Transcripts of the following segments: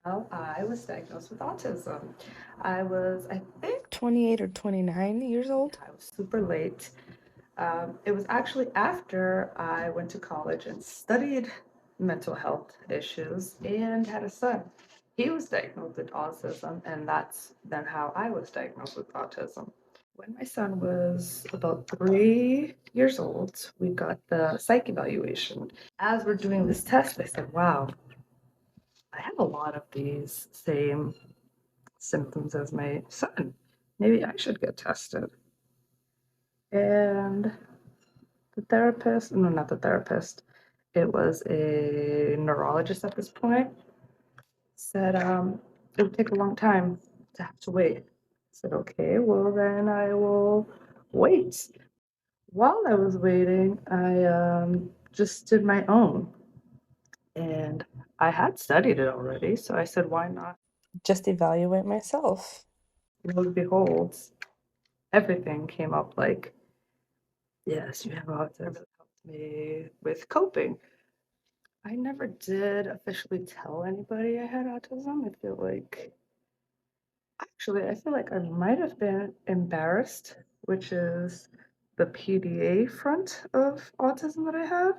Well, I was diagnosed with autism. I was, I think, 28 or 29 years old. I was super late. It was actually after I went to college and studied mental health issues and had a son. He was diagnosed with autism, and that's then how I was diagnosed with autism. When my son was about 3 years old, we got the psych evaluation. As we're doing this test, I said, wow, I have a lot of these same symptoms as my son. Maybe I should get tested. And the therapist, no, not the therapist, it was a neurologist at this point, said it would take a long time to have to wait. I said, okay, well, then I will wait. While I was waiting, I just did my own. And I had studied it already, so I said, why not just evaluate myself? Lo and behold, everything came up like, yes, you have autism. It helped me with coping. I never did officially tell anybody I had autism. I feel like I might have been embarrassed, which is the PDA front of autism that I have,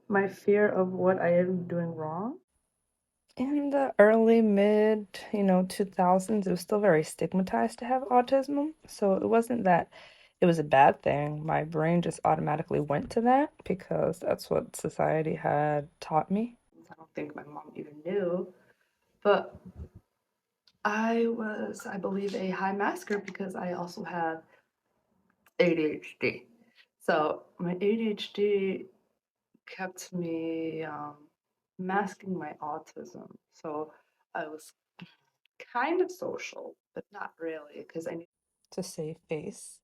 my fear of what I am doing wrong. In the early mid, 2000s, it was still very stigmatized to have autism. So it wasn't that it was a bad thing. My brain just automatically went to that because that's what society had taught me. I don't think my mom even knew, but I believe, a high masker because I also have ADHD. So my ADHD kept me masking my autism. So I was kind of social, but not really because I need to save face.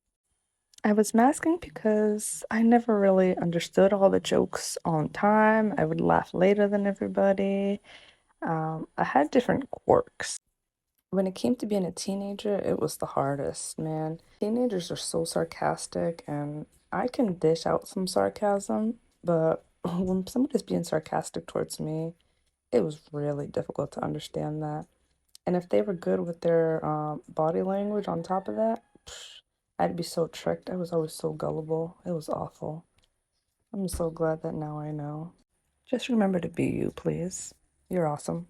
I was masking because I never really understood all the jokes on time. I would laugh later than everybody. I had different quirks. When it came to being a teenager, it was the hardest, man. Teenagers are so sarcastic, and I can dish out some sarcasm, but when somebody's being sarcastic towards me, it was really difficult to understand that. And if they were good with their body language on top of that, I'd be so tricked. I was always so gullible. It was awful. I'm so glad that now I know. Just remember to be you, please. You're awesome.